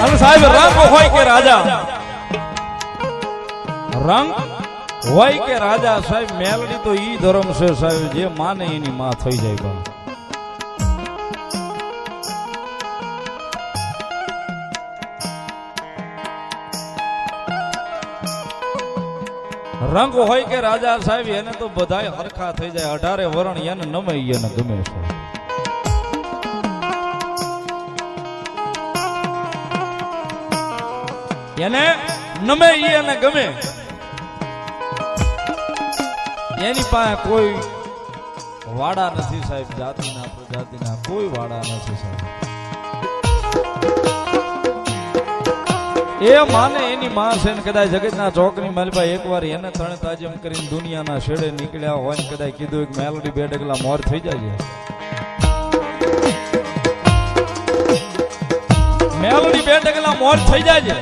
અને સાહેબ રંગ હોય કે રાજા, રંગ હોય કે રાજા, સાહેબ મેલડી તો ઈ ધર્મ છે સાહેબ જે માને એની માં થઈ જાય બા. રંગ હોય કે રાજા સાહેબ એને તો બધાય હરખા થઈ જાય, 18 વરણ એને નમે એને ગમે છે. એને નમે એને ગમે, એની પાસે કોઈ વાડા નથી સાહેબ, જાતિના પ્રજાતિના કોઈ વાડા નથી સાહેબ. એ માને એની માં છે ને કદાચ જગતના ચોકની માલભાઈ એકવાર એને ત્રણે તાજમ કરીને દુનિયાના છેડે નીકળ્યા હોય ને કદાચ કીધું એક મેલડી 2 ડગલા મોર થઈ જાય, મેલડી 2 ડગલા મોર થઈ જાય.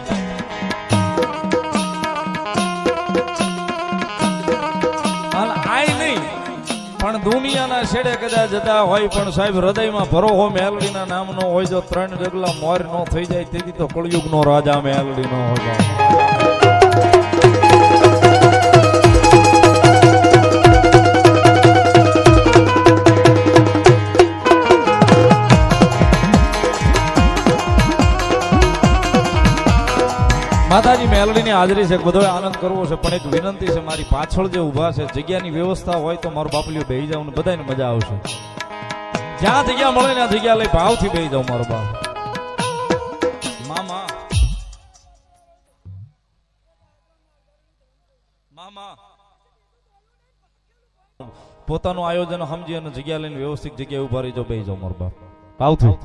પણ દુનિયાના છેડે કદાચ જતા હોય પણ સાહેબ હૃદયમાં ભરોહો મેલડીના નામનો હોય, જો 3 ડગલા મોર નો થઈ જાય તેથી તો કળયુગનો રાજા મેલડી નો હોય. માતાજી મેલડીની હાજરી છે, બધો આનંદ કરવો છે, પણ એક વિનંતી છે મારી પાછળ જે ઊભા છે જગ્યાની વ્યવસ્થા હોય તો મારો બાપલીઓ બેહી જાવ ને બધાને મજા આવશે. જ્યાં જગ્યા મળે ને જગ્યા લઈ ભાવથી બેહી જાવ મારો બાપ. મામા મામા પોતાનું આયોજન સમજી અને જગ્યા લઈને વ્યવસ્થિત જગ્યાએ ઉભા રહી જાવ, બેહી જાવ મારો બાપ ભાવથી.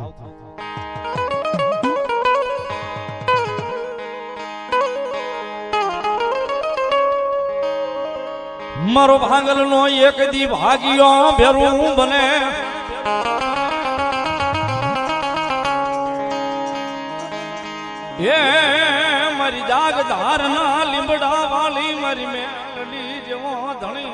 મારો ભાંગલ નો એક દી ભાગ્યો ભેરું બને, એ મારી જાગધાર ના લીંબડા વાળી મારી મેલડી જેવો ધણી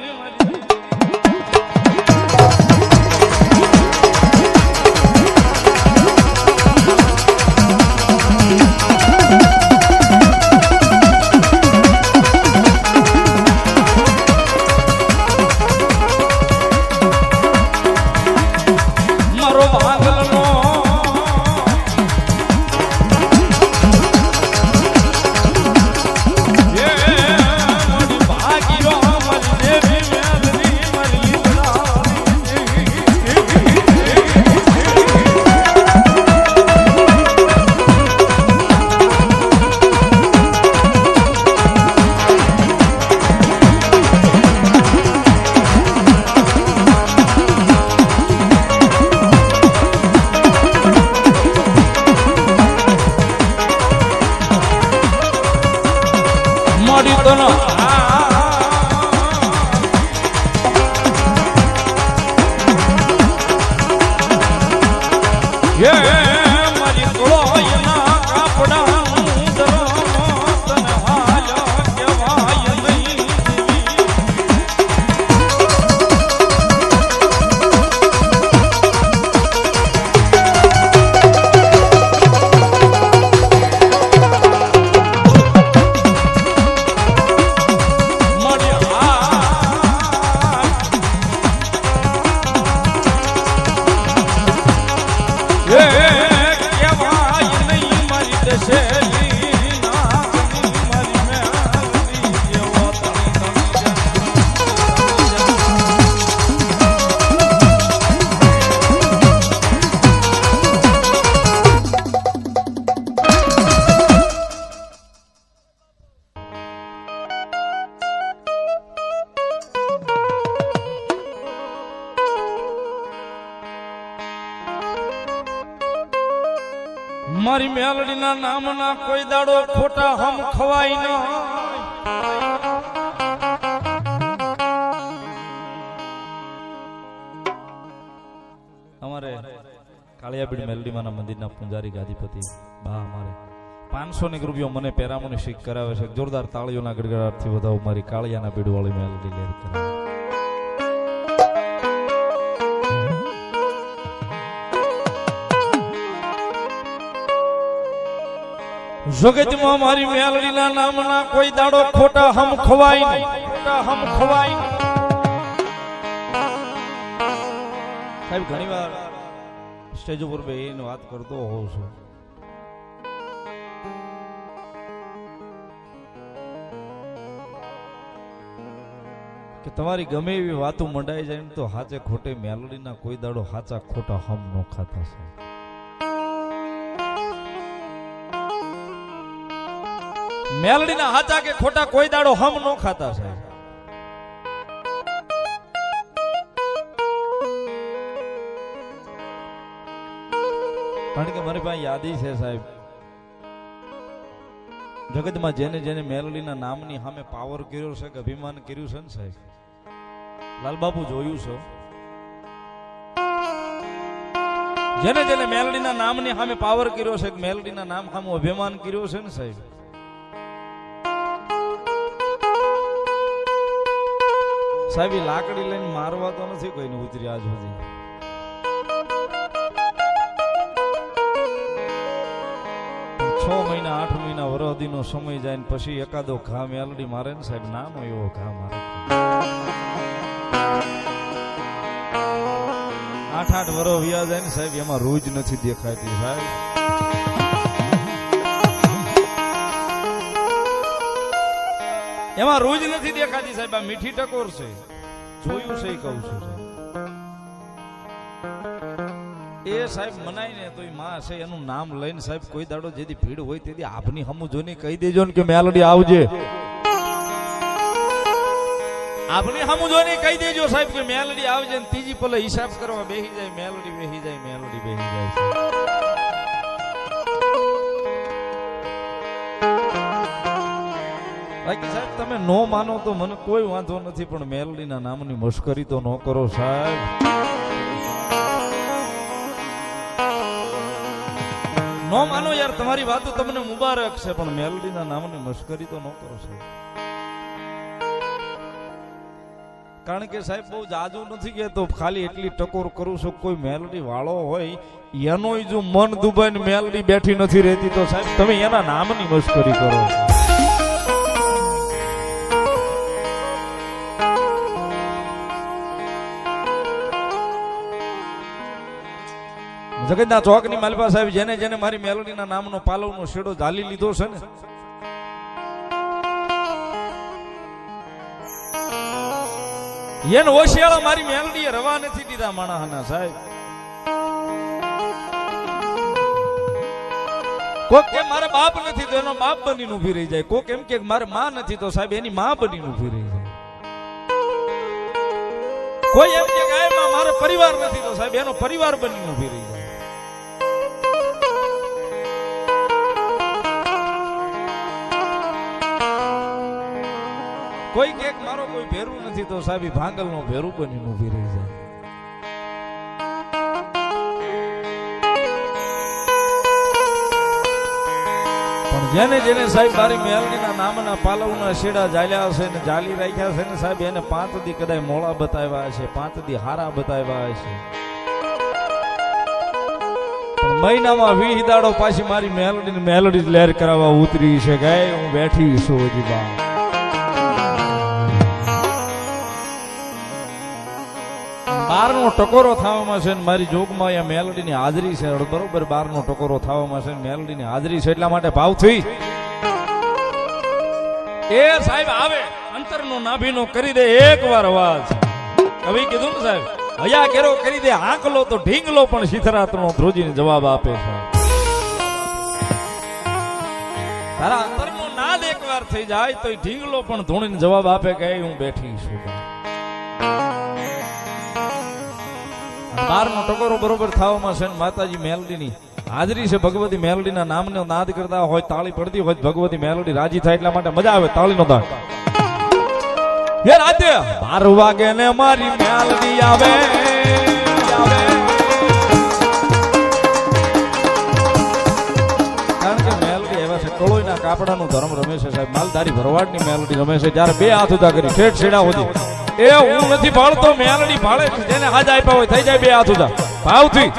મારી મેલડીના નામના કોઈ દાડો ખોટા હમ ખવાય ન. અમારે કાળિયાબીડ મેલડીમાના મંદિરના પૂંજારી ગાદીપતિ બા અમારે 500 રૂપિયા મને પેરામણી શીખ કરાવે છે. જોરદાર તાળીઓના ગડગડાટથી વધાવો મારી કાળિયાના બીડ વાળી મેલડી લેર કરાવે. જગતમાં મારી મેલડીના નામના કોઈ દાડો ખોટા હમ ખવાય નહીં, ખોટા હમ ખવાય નહીં. સાહેબ ઘણી વાર સ્ટેજ ઉપર બેહીને વાત કરતો હોઉં છું કે તમારી ગમે એવી વાતો મંડાઈ જાય ને તો હાચે ખોટે મેલડીના કોઈ દાડો હાચા ખોટા હમ નો ખાતા છે. મેલડીના હાચા કે ખોટા કોઈ દાડો હમ નો ખાતા સાહેબ. કારણ કે મારી પાસે યાદી છે સાહેબ, જગતમાં જેને જેને મેલડીના નામની સામે પાવર કર્યો છે કે અભિમાન કર્યું છે ને સાહેબ, લાલબાપુ જોયું છે. જેને જેને મેલડીના નામની સામે પાવર કર્યો છે, મેલડીના નામ સામે અભિમાન કર્યો છે ને સાહેબ, સાહેબ એ લાકડી લઈને મારવા તો નથી કોઈને ઉતરી આજ સુધી. છ મહિના 8 મહિના વરહદીનો સમય જાય ને પછી એકાદો ઘા મેલડી મારે ને સાહેબ, નાનો એવો ઘા મારે. 8 વર્ષ વ્યા જાય ને સાહેબ, એમાં રોજ નથી દેખાતી સાહેબ. એમાં રોજ નથી દેખાતી સાહેબ. આ મીઠી ટકોર છે, જોયું છે કહું છું સાહેબ. એ સાહેબ મનાય ને તો માં છે એનું નામ લઈને સાહેબ કોઈ દાડો જેથી ભીડ હોય તેથી આપની હમુ જોઈને કહી દેજો ને કે મેલડી આવજે. આપની હમુ જોઈને કહી દેજો સાહેબ કે મેલડી આવજે. ને ત્રીજી પલે હિસાબ કરવા બેહી જાય, મેલડી બેહી જાય, મેલડી બેહી જાય. બાકી સાહેબ તમે નો માનો તો મને કોઈ વાંધો નથી, પણ મેલડીના નામની મશ્કરી તો ન કરો સાહેબ. નો માનો યાર, તમારી વાતો તમને મુબારક છે, પણ મેલડીના નામની મશ્કરી તો ન કરો સાહેબ. કારણ કે સાહેબ બહુ જાજુ નથી કહેતો, ખાલી એટલી ટકોર કરું છું. કોઈ મેલડી વાળો હોય એનો જો મન દુબાઈને મેલડી બેઠી નથી રહેતી તો સાહેબ તમે એના નામની મશ્કરી કરો. જગતના ચોકની માલપા સાહેબ જેને જેને મારી મેલડીના નામનો પાલવનો શેડો ઝાલી લીધો છે ને, એને ઓશિયાળા મારી મેલડીએ રવા નથી દીધા માણસના સાહેબ. કોક કે મારે બાપ નથી તો એનો બાપ બનીને ઊભી રહી જાય. કોક એમ કે મારે માં નથી તો સાહેબ એની માં બનીને ઊભી રહી જાય. કોઈ એમ કે ગાયમાં મારો પરિવાર નથી તો સાહેબ એનો પરિવાર બનીને ઊભી રહી જાય. કોઈ કે મારો કોઈ ભેરું નથી તો સાહેબ ભાંગલ નો ભેરું બનીને ઊભી રહી જાય. પણ જેને જેને સાહેબ મારી મેલડીના નામના પાલવના શેડા જાલ્યા હશે ને જાલી રાખ્યા છે ને સાહેબ, એને 5 દી કદાચ મોળા બતાવ્યા હશે, 5 દી હારા બતાવ્યા હશે, પણ મહિનામાં 20 દાડો પાછી મારી મેલડી લહેર કરાવવા ઉતરી છે. ગાય હું બેઠી છું હજી બા. બારનો ટકોરો થવામાં છે ને મારી જોગમાં અહીંયા મેલડીની હાજરી છે. બરોબર 12નો ટકોરો થવામાં છે, મેલડીની હાજરી છે, એટલા માટે ભાવથી એ સાહેબ આવે અંતરનો નાભીનો કરી દે એકવાર અવાજ. કવિ કીધું ને સાહેબ, હયા કેરો કરી દે આંકલો તો ઢીંગલો પણ શીતરાતનો ધ્રુજીને જવાબ આપે છે. તારા અંતરનો નાદ એકવાર થઈ જાય તો ઢીંગલો પણ ધૂણીને જવાબ આપે કે હું બેઠી છું. 12નો ટકોરો બરોબર થવામાં છે, માતાજી મેલડીની હાજરી છે. ભગવતી મેલડીના નામનો નાદ કરતા હોય, તાળી પડતી હોય, ભગવતી મેલડી રાજી થાય એટલા માટે મજા આવે તાળીનો દાન. હે રાતે 12 વાગે ને મારી મેલડી આવે, કારણ કે મેલડી એવા છે ટોળોઈના કાપડાનું ધર્મ રમે છે સાહેબ. માલધારી ભરવાડની મેલડી રમે છે. જ્યારે 2 હાથ ઉધા કરી ઠેઠ છેડા સુધી એ હું નથી ભાળતો, મેલડી ભાળે છે. જેને હાજ આપ્યા હોય થઈ જાય 2 હાથ ઉધા ભાવથી.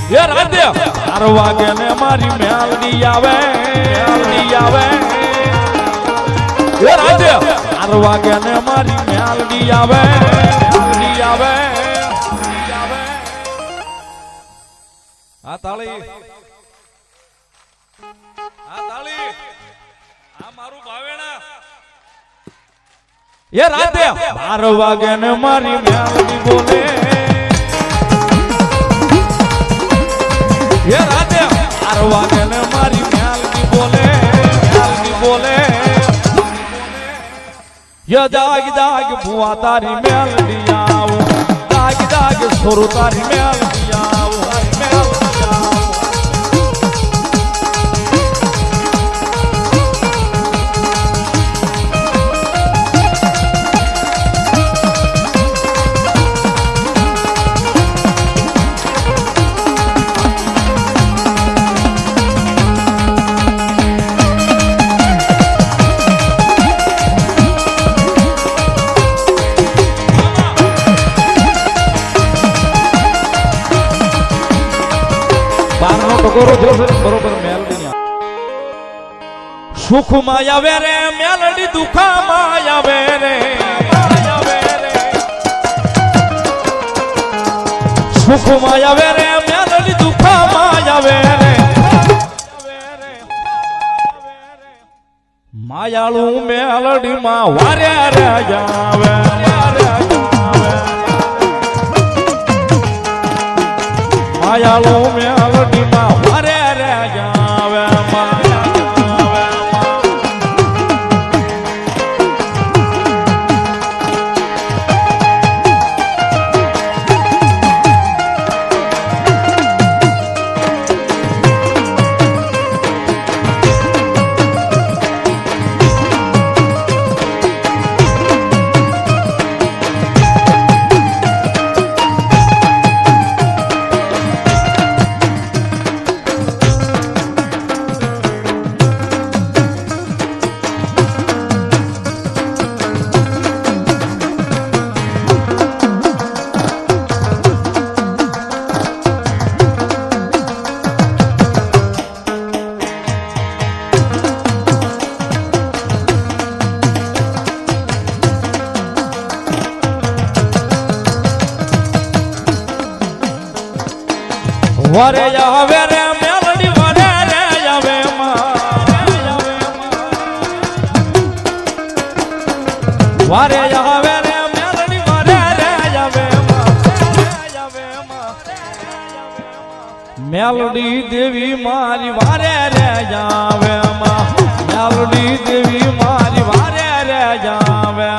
એ રાધે 4 વાગે ને મારી મેલડી આવે એ રાધે 4 વાગે ને મારી મેલડી આવે આ તાળી આ મારું ભાવેણા એ રાધે 12 વાગે ને મારી મેલડી બોલે એ રાધે 12 વાગે ને મારી મેલડી બોલે ય દાગ દાગ ભુવા તારી મેલડી આવો દાગ સોરું તારી મેલડી આવો બરોબર મેલડી સુખમાં આવે રે મેલડી દુખામાં આવે રે સુખમાં આવે રે મેલડી દુખામાં આવે રે માયાળુ મેલડી માં વારે રે જાવે માયાળુ મેલડી માં વારે રે જાવે વરે આવે રે મેલડી વરે રે આવે વરે આવે રે મેલડી વરે રે આવે મેલડી દેવી મારી વારે રે જાવે મેલડી દેવી મારી વારે રે જાવે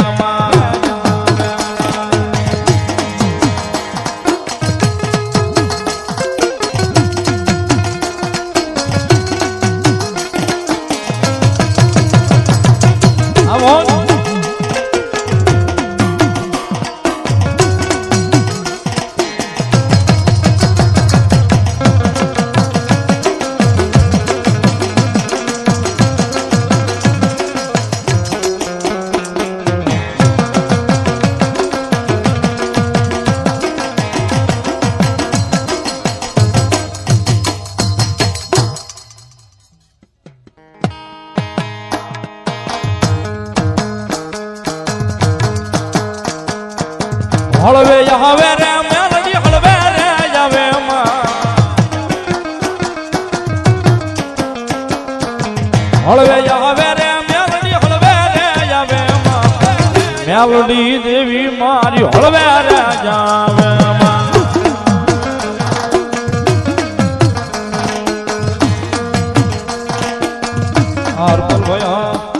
હળવે આવે રે મેલડી હળવે રે આવે હળવે આવે રે મેલડી હળવે રે આવે મેલડી દેવી મારી હળવે રે જાવે આરપલ ભયા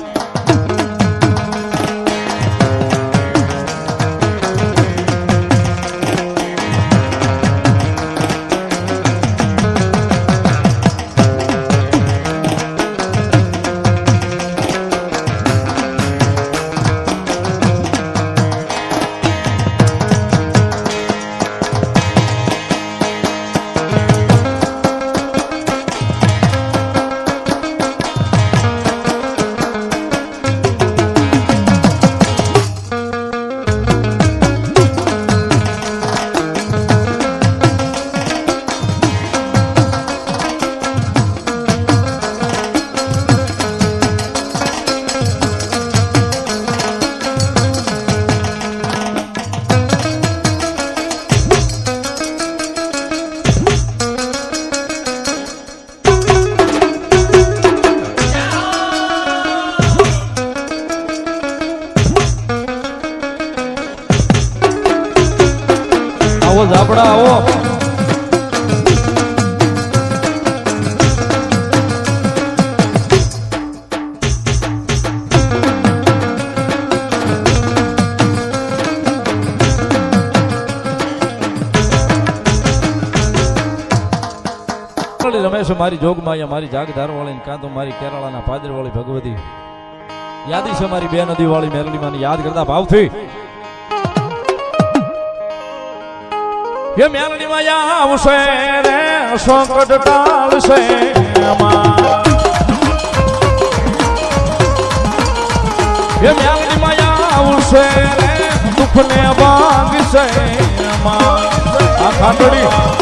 બાપડા આવો. રમેશ મારી જોગમાયા મારી જાગધાર વાળી કાંતો મારી કેરાળાના પાદર વાળી ભગવતી યાદી છે મારી બે નદી વાળી મેરલી માને યાદ કરતા ભાવથી એ મેરલી માં આવશે રે સંકટ ટાળશે એ મેરલી માં આવશે રે દુઃખ ને ભાગશે આ ખાટડી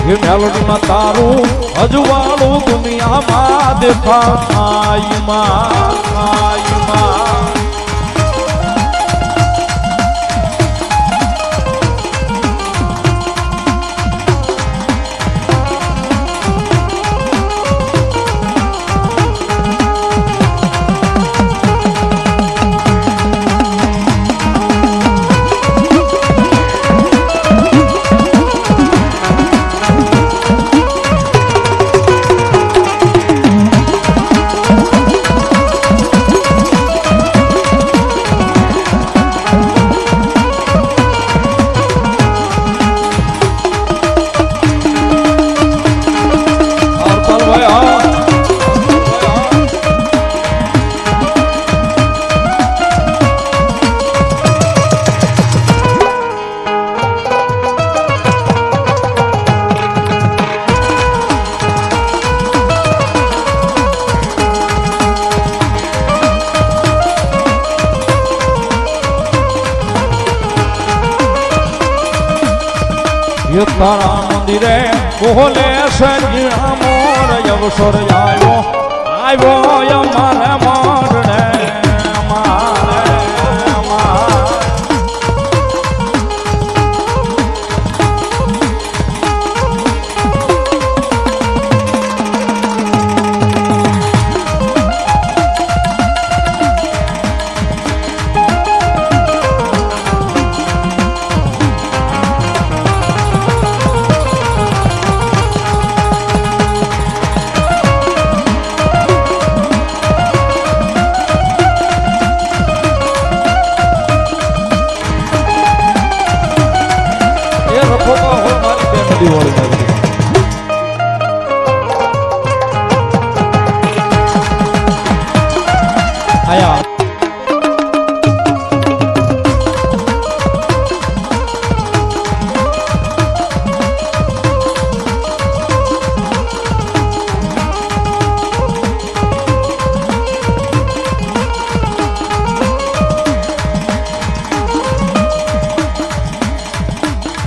મેલોડીમાં તારું અજવાળું દુનિયામાં દેખાય તારા મંદિરે બોલે છે મોર અવસર આવ્યો મારે મોરને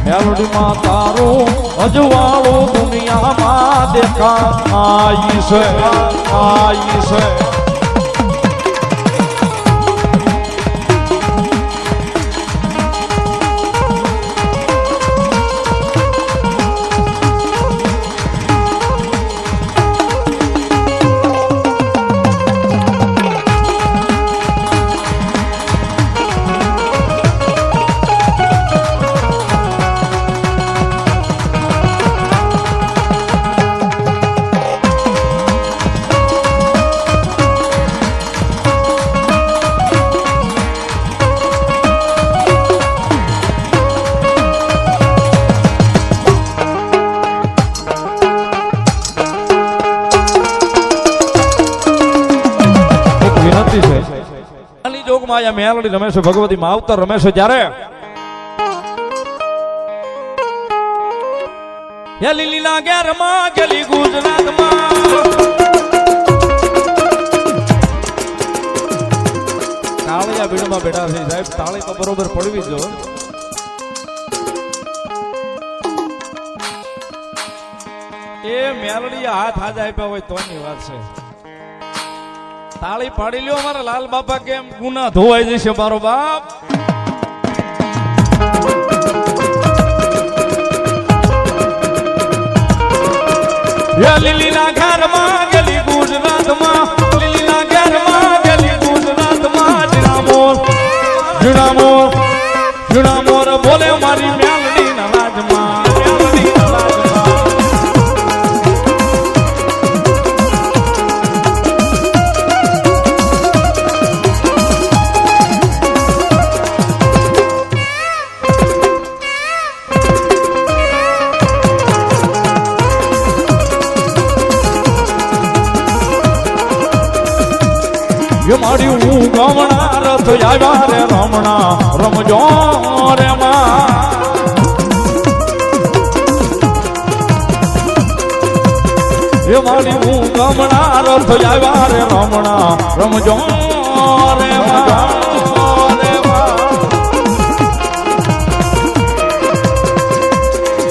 મેલોડીમાં તારું અજવાળું દુનિયામાં દેખાય છે જોગમાયા મેલડી રમેશ ભગવતી માવતર રમેશ જ્યારે લીલીના ઘેરમાં ગલી ગુજરાતમાં કાળિયા બીડમાં બેઠા છે સાહેબ તાળી તો બરોબર પડવી જો એ મેલડી હાથ હાથ આપ્યા હોય તોની વાત છે તાળી પાડી લ્યો અમારા લાલ બાપા કેમ ગુના ધોવાઈ જશે મારો બાપ લીલીના ઘરમાં ગલી ગુજરાતમાં લીલીના ઝીણા મોર બોલે મારી મેલડી ના રાજમાં મેલડી ના રાજમાં મારી હું ગમણા રથ આવ્યા રે રમણા રમજો રે એ મારી હું ગમણા રથ આવ્યા રે રમણા રમજો રે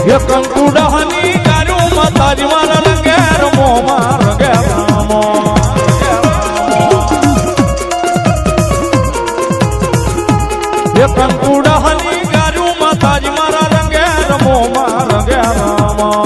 એ કંકુડાની ગારું માતાજી મારા રંગે રમો માં રંગે રામો કંકુડા હની ગારું માતાજી મારા રંગે રમો માં રંગે રામા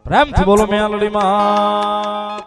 પ્રેમથી બોલો મેલડી માં